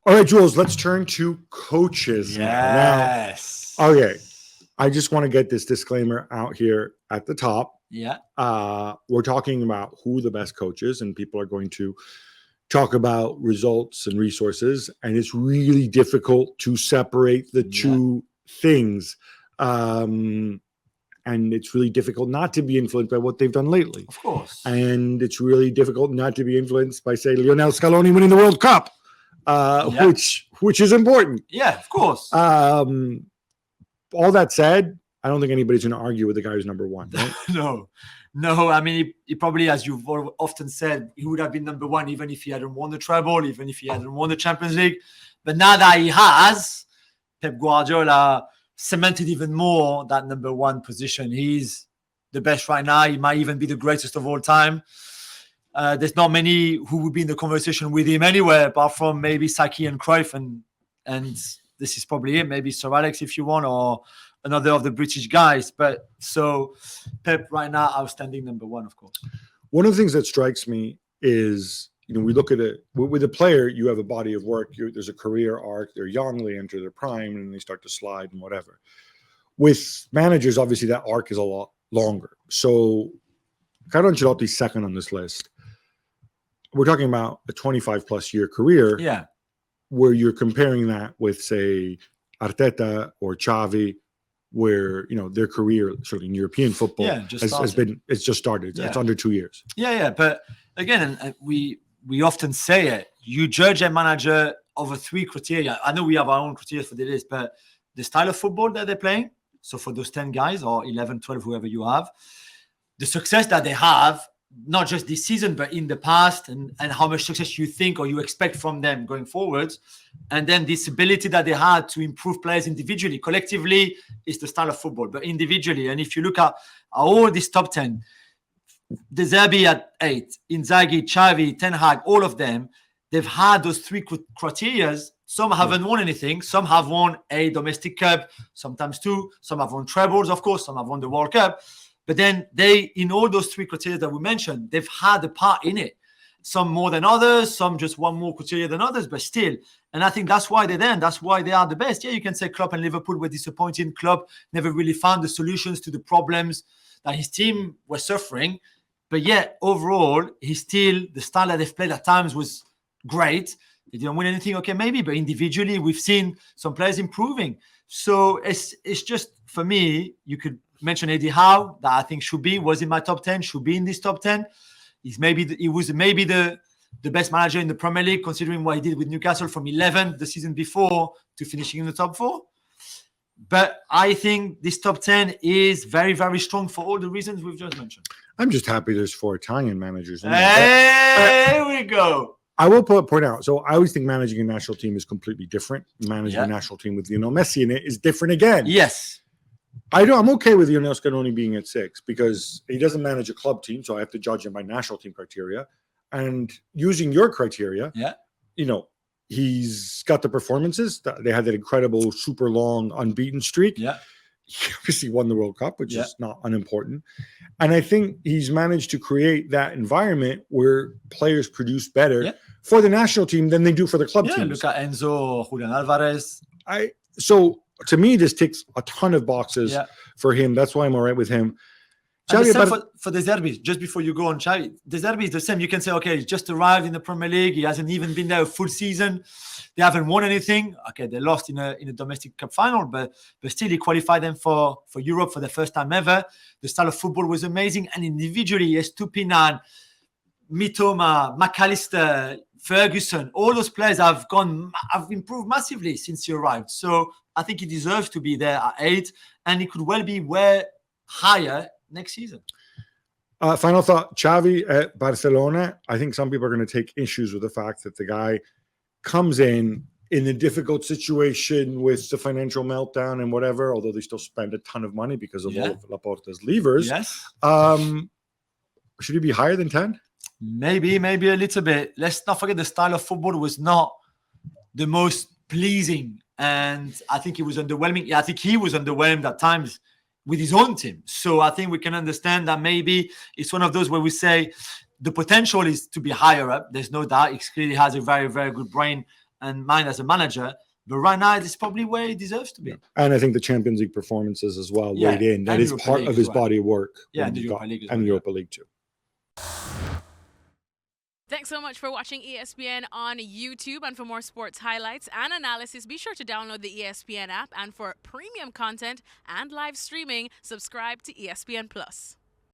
All right, Jules, let's turn to coaches Yes. now. Okay. I just want to get this disclaimer out here at the top. Yeah. We're talking about who the best coaches, and people are going to talk about results and resources, and it's really difficult to separate the two things. And it's really difficult not to be influenced by what they've done lately. Of course. And it's really difficult not to be influenced by, say, Lionel Scaloni winning the World Cup, which is important. Yeah, of course. All that said, I don't think anybody's going to argue with the guy who's number one. Right? No. I mean, he probably, as you've often said, he would have been number one even if he hadn't won the treble, even if he hadn't won the Champions League. But now that he has, Pep Guardiola cemented even more that number one position. He's the best right now. He might even be the greatest of all time. There's not many who would be in the conversation with him anywhere, apart from maybe Saki and Cruyff, and this is probably it. Maybe Sir Alex, if you want, or another of the British guys. But so Pep right now, outstanding number one, of course. One of the things that strikes me is, we look at it with a player, you have a body of work, there's a career arc, they're young, they enter their prime, and they start to slide and whatever. With managers, obviously that arc is a lot longer. So Carlo Ancelotti's second on this list. We're talking about a 25 plus year career. Yeah. Where you're comparing that with, say, Arteta or Xavi, where their career, certainly in European football, it's just started. It's under 2 years. Yeah. But again, we often say it. You judge a manager over three criteria. I know we have our own criteria for the list, but the style of football that they're playing. So for those 10 guys or 11, 12, whoever you have, the success that they have, not just this season, but in the past, and how much success you think or you expect from them going forwards. And then this ability that they had to improve players individually. Collectively, is the style of football, but individually. And if you look at all these top 10, the Zerbi at 8, Inzaghi, Xavi, Ten Hag, all of them, they've had those three criteria. Some haven't won anything. Some have won a domestic cup, sometimes two. Some have won trebles, of course. Some have won the World Cup. But then in all those three criteria that we mentioned, they've had a part in it. Some more than others, some just one more criteria than others, but still. And I think that's why they're there, and that's why they are the best. Yeah, you can say Klopp and Liverpool were disappointing. Klopp never really found the solutions to the problems that his team were suffering. But yet, overall, the style that they've played at times was great. They didn't win anything, okay, maybe, but individually, we've seen some players improving. So it's just, for me, you could mention Eddie Howe, that I think was in my top 10, should be in this top 10. He was maybe the best manager in the Premier League, considering what he did with Newcastle from 11 the season before to finishing in the top 4. But I think this top 10 is very, very strong for all the reasons we've just mentioned. I'm just happy there's 4 Italian managers in there. Here we go. I will point out, so I always think managing a national team is completely different. Managing a national team with Lionel Messi in it is different again. Yes. I'm okay with Lionel Scaloni being at 6 because he doesn't manage a club team, so I have to judge him by national team criteria. And using your criteria, he's got the performances. They had that incredible, super long, unbeaten streak. Yeah. He obviously won the World Cup, which is not unimportant. And I think he's managed to create that environment where players produce better for the national team than they do for the club teams. Look at Enzo, Julian Alvarez. So to me, this ticks a ton of boxes for him. That's why I'm all right with him. And the same for the Zerbi, just before you go on Xavi, the Zerbi is the same. You can say, okay, he's just arrived in the Premier League. He hasn't even been there a full season. They haven't won anything. Okay, they lost in a domestic cup final, but still he qualified them for Europe for the first time ever. The style of football was amazing. And individually, Estupinan, Mitoma, McAllister, Ferguson, all those players have improved massively since he arrived. So I think he deserves to be there at 8, and he could well be higher next season. Final thought, Xavi at Barcelona. I think some people are going to take issues with the fact that the guy comes in a difficult situation with the financial meltdown and whatever, although they still spend a ton of money because of all of Laporta's levers. Yes. Should he be higher than 10? Maybe a little bit. Let's not forget the style of football was not the most pleasing, and I think it was underwhelming. Yeah, I think he was underwhelmed at times with his own team. So I think we can understand that maybe it's one of those where we say the potential is to be higher up. There's no doubt. He clearly has a very, very good brain and mine as a manager. But right now, it's probably where he deserves to be. And I think the Champions League performances as well weighed in. That and is Europa part League of as his well. body of work. Yeah, when and the he's Europa got- League as and well, Europa League too. Thanks so much for watching ESPN on YouTube. And for more sports highlights and analysis, be sure to download the ESPN app. And for premium content and live streaming, subscribe to ESPN Plus.